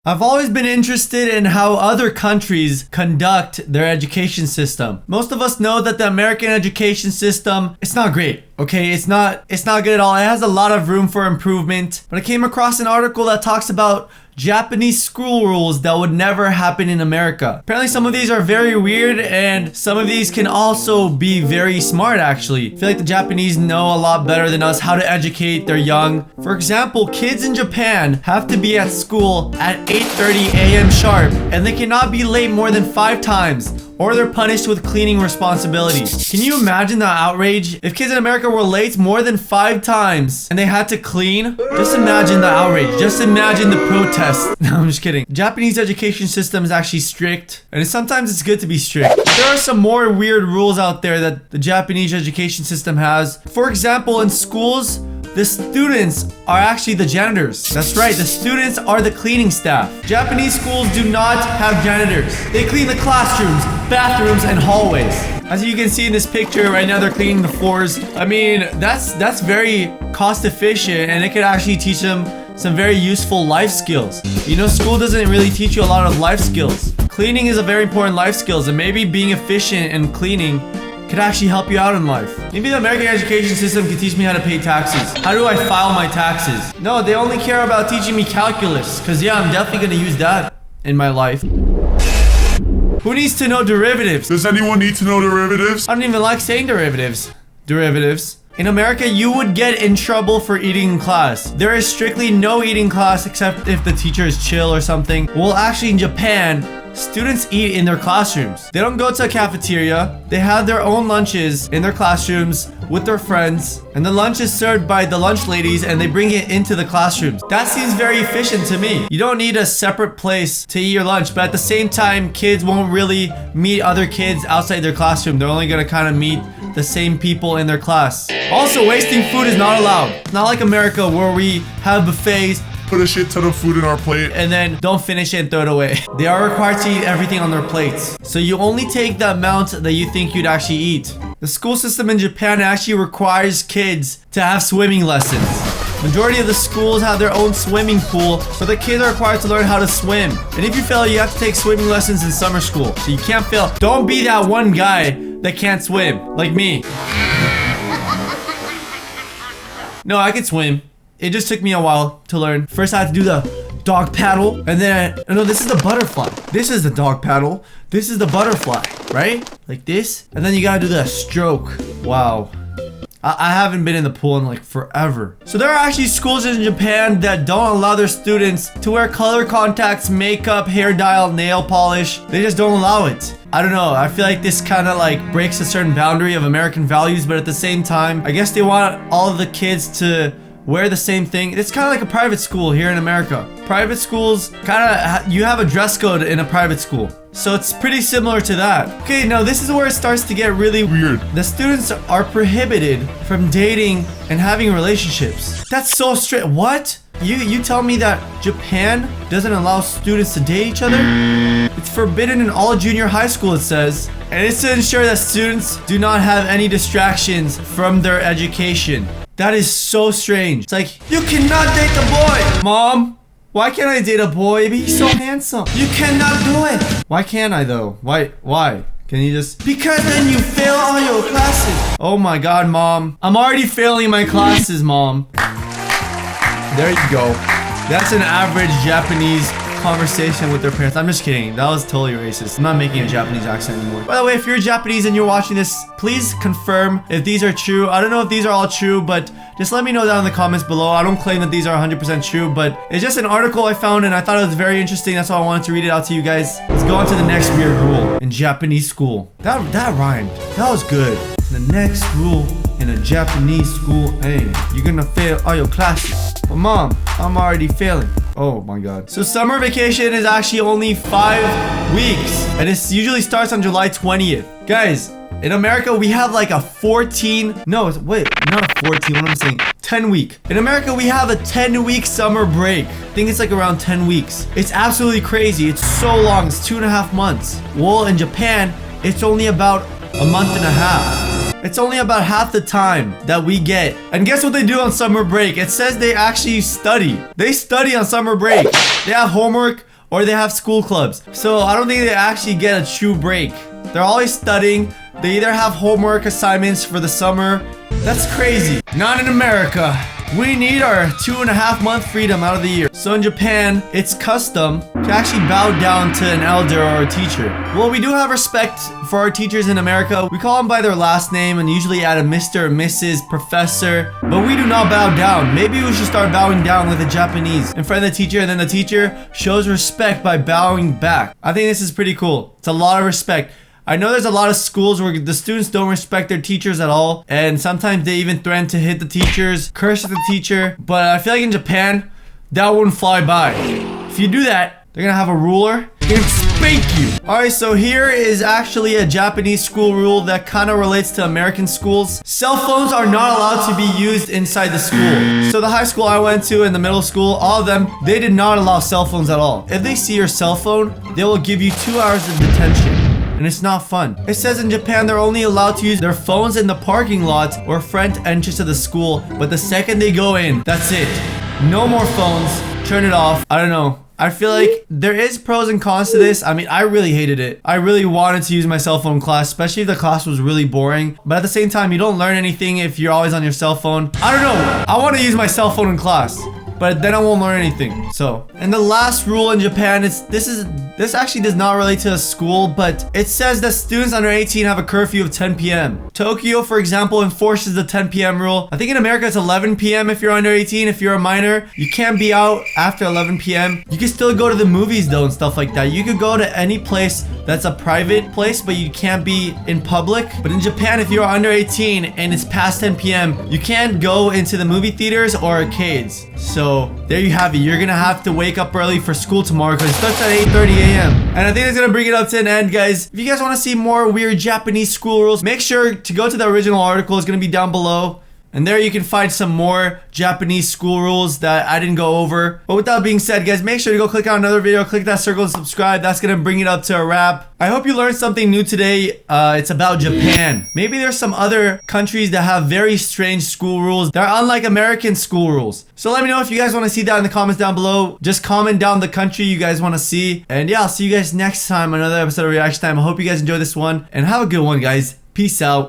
I've always been interested in how other countries conduct their education system. Most of us know that the American education system, it's not great. Okay, it's not good at all. It has a lot of room for improvement. But I came across an article that talks about Japanese school rules that would never happen in America. Apparently some of these are very weird and some of these can also be very smart actually. I feel like the Japanese know a lot better than us how to educate their young. For example, kids in Japan have to be at school at 8:30 a.m. sharp and they cannot be late more than 5 times, or they're punished with cleaning responsibilities. Can you imagine the outrage? If kids in America were late more than 5 times and they had to clean, just imagine the outrage. Just imagine the protest. No, I'm just kidding. Japanese education system is actually strict, and sometimes it's good to be strict. There are some more weird rules out there that the Japanese education system has. For example, in schools, the students are actually the janitors. That's right, the students are the cleaning staff. Japanese schools do not have janitors. They clean the classrooms, bathrooms, and hallways. As you can see in this picture, right now they're cleaning the floors. I mean, that's very cost efficient, and it could actually teach them some very useful life skills. You know, school doesn't really teach you a lot of life skills. Cleaning is a very important life skills, and maybe being efficient and cleaning could actually help you out in life. Maybe the American education system can teach me how to pay taxes. How do I file my taxes? No, they only care about teaching me calculus, because yeah, I'm definitely gonna use that in my life. Who needs to know derivatives? Does anyone need to know derivatives? I don't even like saying derivatives. Derivatives. In America, you would get in trouble for eating in class. There is strictly no eating class except if the teacher is chill or something. Well, actually in Japan, students eat in their classrooms. They don't go to a cafeteria. They have their own lunches in their classrooms with their friends. And the lunch is served by the lunch ladies and they bring it into the classrooms. That seems very efficient to me. You don't need a separate place to eat your lunch, but at the same time, kids won't really meet other kids outside their classroom. They're only gonna kind of meet the same people in their class. Also, wasting food is not allowed. It's not like America where we have buffets, put a shit ton of food in our plate, and then don't finish it and throw it away. They are required to eat everything on their plates. So you only take the amount that you think you'd actually eat. The school system in Japan actually requires kids to have swimming lessons. Majority of the schools have their own swimming pool, so the kids are required to learn how to swim. And if you fail, you have to take swimming lessons in summer school. So you can't fail. Don't be that one guy that can't swim, like me. No, I can swim. It just took me a while to learn. First, I had to do the dog paddle, and then, no, this is the butterfly. This is the dog paddle. This is the butterfly, right? Like this. And then you gotta do the stroke. Wow. I haven't been in the pool in like forever. So there are actually schools in Japan that don't allow their students to wear color contacts, makeup, hair dye, nail polish. They just don't allow it. I don't know. I feel like this kind of like breaks a certain boundary of American values, but at the same time, I guess they want all of the kids to wear the same thing. It's kind of like a private school here in America. Private schools, you have a dress code in a private school. So it's pretty similar to that. Okay, now this is where it starts to get really weird. The students are prohibited from dating and having relationships. That's so strict. What? You tell me that Japan doesn't allow students to date each other? It's forbidden in all junior high school, it says. And it's to ensure that students do not have any distractions from their education. That is so strange. It's like, you cannot date a boy. Mom, why can't I date a boy? He's so handsome. You cannot do it. Why can't I though? Why? Can you just... Because then you fail all your classes. Oh my God, Mom. I'm already failing my classes, Mom. There you go. That's an average Japanese conversation with their parents. I'm just kidding. That was totally racist. I'm not making a Japanese accent anymore. By the way, if you're Japanese and you're watching this, please confirm if these are true. I don't know if these are all true, but just let me know down in the comments below. I don't claim that these are 100% true, but it's just an article I found and I thought it was very interesting. That's why I wanted to read it out to you guys. Let's go on to the next weird rule in Japanese school. That rhymed. That was good. The next rule in a Japanese school, hey, you're gonna fail all your classes. But Mom, I'm already failing. Oh my God. So summer vacation is actually only 5 weeks. And it usually starts on July 20th. Guys, in America, we have like a 14... No, wait, not a 14, what am I saying? 10 week. In America, we have a 10-week summer break. I think it's like around 10 weeks. It's absolutely crazy. It's so long. It's 2.5 months. Well, in Japan, it's only about a month and a half. It's only about half the time that we get. And guess what they do on summer break? It says they actually study. They study on summer break. They have homework or they have school clubs. So I don't think they actually get a true break. They're always studying. They either have homework assignments for the summer. That's crazy. Not in America. We need our 2.5-month freedom out of the year. So in Japan, it's custom to actually bow down to an elder or a teacher. Well, we do have respect for our teachers in America. We call them by their last name and usually add a Mr. or Mrs. Professor, but we do not bow down. Maybe we should start bowing down like the Japanese in front of the teacher, and then the teacher shows respect by bowing back. I think this is pretty cool. It's a lot of respect. I know there's a lot of schools where the students don't respect their teachers at all, and sometimes they even threaten to hit the teachers, curse at the teacher, but I feel like in Japan, that wouldn't fly by. If you do that, they're gonna have a ruler and spank you. Alright, so here is actually a Japanese school rule that kind of relates to American schools. Cell phones are not allowed to be used inside the school. So the high school I went to and the middle school, all of them, they did not allow cell phones at all. If they see your cell phone, they will give you 2 hours of detention. And it's not fun. It says in Japan they're only allowed to use their phones in the parking lot or front entrance of the school, but the second they go in, that's it. No more phones. Turn it off. I don't know. I feel like there is pros and cons to this. I mean, I really hated it. I really wanted to use my cell phone in class, especially if the class was really boring. But at the same time, you don't learn anything if you're always on your cell phone. I don't know. I want to use my cell phone in class, but then I won't learn anything. So, and the last rule in Japan is this actually does not relate to a school, but it says that students under 18 have a curfew of 10 p.m. Tokyo, for example, enforces the 10 p.m. rule. I think in America it's 11 p.m. if you're under 18. If you're a minor, you can't be out after 11 p.m. You can still go to the movies though and stuff like that. You could go to any place that's a private place, but you can't be in public. But in Japan, if you're under 18 and it's past 10 p.m., you can't go into the movie theaters or arcades. So there you have it. You're gonna have to wake up early for school tomorrow because it starts at 8:30 a.m. And I think that's gonna bring it up to an end, guys. If you guys want to see more weird Japanese school rules, make sure to go to the original article. It's gonna be down below. And there you can find some more Japanese school rules that I didn't go over. But with that being said, guys, make sure to go click on another video, click that circle and subscribe. That's gonna bring it up to a wrap. I hope you learned something new today. It's about Japan. Maybe there's some other countries that have very strange school rules that are unlike American school rules. So let me know if you guys want to see that in the comments down below. Just comment down the country you guys want to see. And yeah, I'll see you guys next time on another episode of Reaction Time. I hope you guys enjoyed this one and have a good one, guys. Peace out.